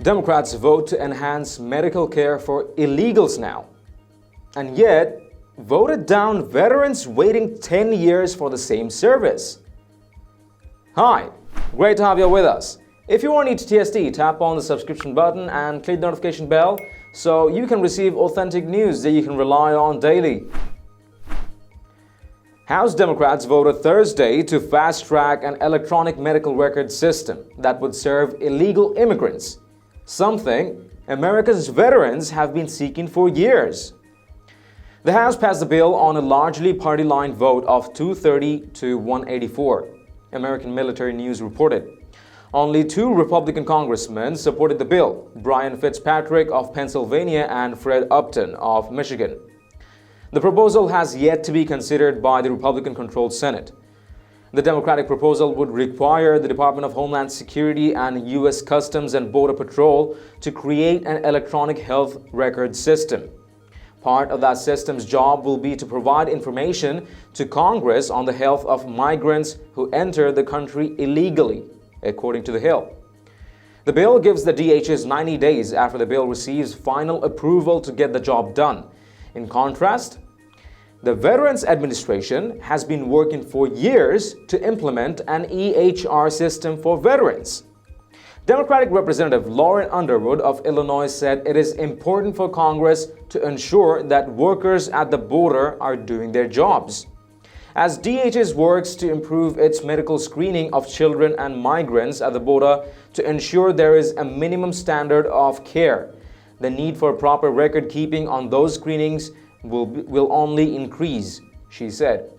Democrats vote to enhance medical care for illegals now, and yet voted down veterans waiting 10 years for the same service. Hi, great to have you with us. If you are new to TST, tap on the subscription button and click the notification bell so you can receive authentic news that you can rely on daily. House Democrats voted Thursday to fast-track an electronic medical record system that would serve illegal immigrants, something America's veterans have been seeking for years. The House passed the bill on a largely party-line vote of 230 to 184, American Military News reported. Only two Republican congressmen supported the bill, Brian Fitzpatrick of Pennsylvania and Fred Upton of Michigan. The proposal has yet to be considered by the Republican-controlled Senate. The Democratic proposal would require the Department of Homeland Security and U.S. Customs and Border Patrol to create an electronic health record system. Part of that system's job will be to provide information to Congress on the health of migrants who enter the country illegally, according to the Hill. The bill gives the DHS 90 days after the bill receives final approval to get the job done. In contrast, the Veterans Administration has been working for years to implement an EHR system for veterans. Democratic Representative Lauren Underwood of Illinois said it is important for Congress to ensure that workers at the border are doing their jobs. As DHS works to improve its medical screening of children and migrants at the border to ensure there is a minimum standard of care, the need for proper record keeping on those screenings will only increase, she said.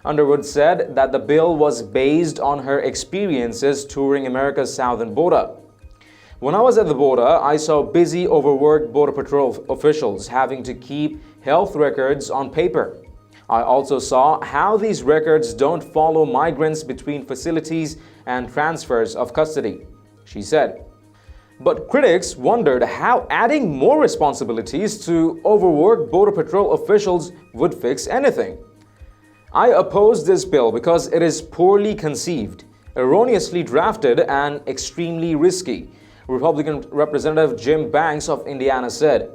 Underwood said that the bill was based on her experiences touring America's southern border. When I was at the border, I saw busy, overworked Border Patrol officials having to keep health records on paper. I also saw how these records don't follow migrants between facilities and transfers of custody, she said. But critics wondered how adding more responsibilities to overworked Border Patrol officials would fix anything. I oppose this bill because it is poorly conceived, erroneously drafted, and extremely risky, Republican Representative Jim Banks of Indiana said.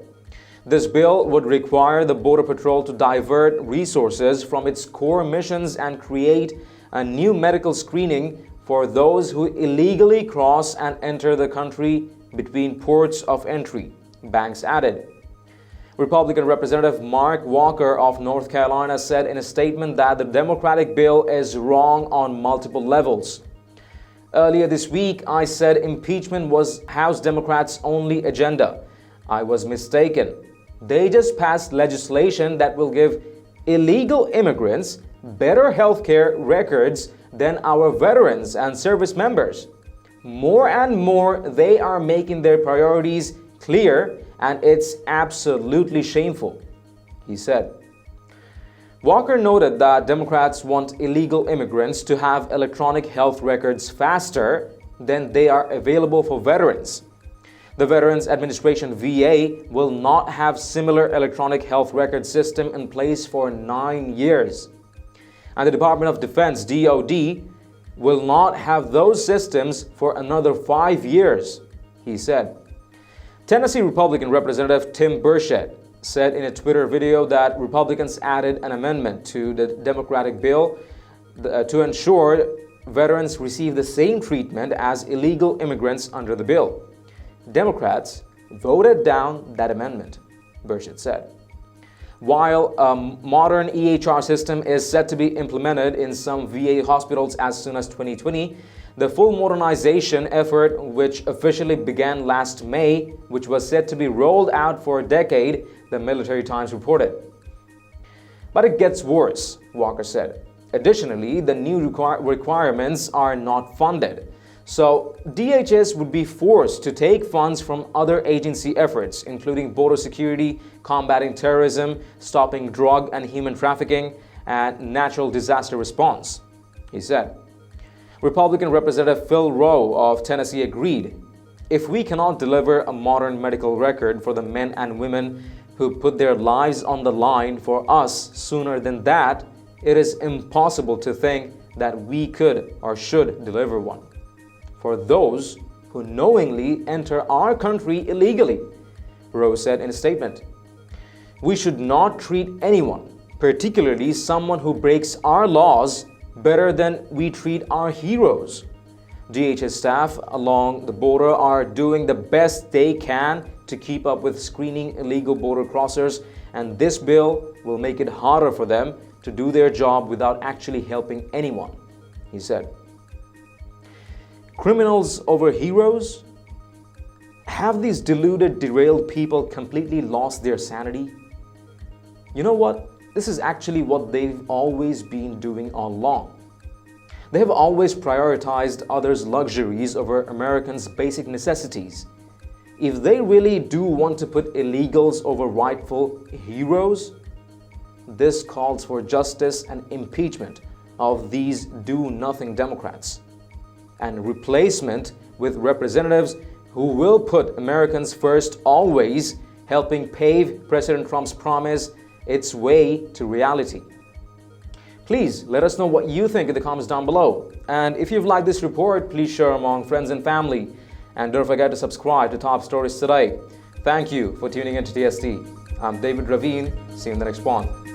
This bill would require the Border Patrol to divert resources from its core missions and create a new medical screening for those who illegally cross and enter the country between ports of entry, Banks added. Republican Representative Mark Walker of North Carolina said in a statement that the Democratic bill is wrong on multiple levels. Earlier this week, I said impeachment was House Democrats' only agenda. I was mistaken. They just passed legislation that will give illegal immigrants better health care records than our veterans and service members. More and more, they are making their priorities clear, and it's absolutely shameful, he said. Walker noted that Democrats want illegal immigrants to have electronic health records faster than they are available for veterans. The Veterans Administration VA will not have similar electronic health record system in place for 9 years. And the Department of Defense, DoD, will not have those systems for another 5 years, he said. Tennessee Republican Representative Tim Burchett said in a Twitter video that Republicans added an amendment to the Democratic bill to ensure veterans receive the same treatment as illegal immigrants under the bill. Democrats voted down that amendment, Burchett said. While a modern EHR system is set to be implemented in some VA hospitals as soon as 2020, the full modernization effort, which officially began last May, which was set to be rolled out for a decade, the Military Times reported. But it gets worse, Walker said. Additionally, the new requirements are not funded. So, DHS would be forced to take funds from other agency efforts, including border security, combating terrorism, stopping drug and human trafficking, and natural disaster response, he said. Republican Representative Phil Rowe of Tennessee agreed. If we cannot deliver a modern medical record for the men and women who put their lives on the line for us sooner than that, it is impossible to think that we could or should deliver one. For those who knowingly enter our country illegally, Rose said in a statement. We should not treat anyone, particularly someone who breaks our laws, better than we treat our heroes. DHS staff along the border are doing the best they can to keep up with screening illegal border crossers, and this bill will make it harder for them to do their job without actually helping anyone, he said. Criminals over heroes? Have these deluded, derailed people completely lost their sanity? You know what? This is actually what they've always been doing all along. They have always prioritized others' luxuries over Americans' basic necessities. If they really do want to put illegals over rightful heroes, this calls for justice and impeachment of these do-nothing Democrats, and replacement with representatives who will put Americans first, always, helping pave President Trump's promise its way to reality. Please let us know what you think in the comments down below. And if you've liked this report, please share among friends and family. And don't forget to subscribe to Top Stories Today. Thank you for tuning in to TST. I'm David Ravine. See you in the next one.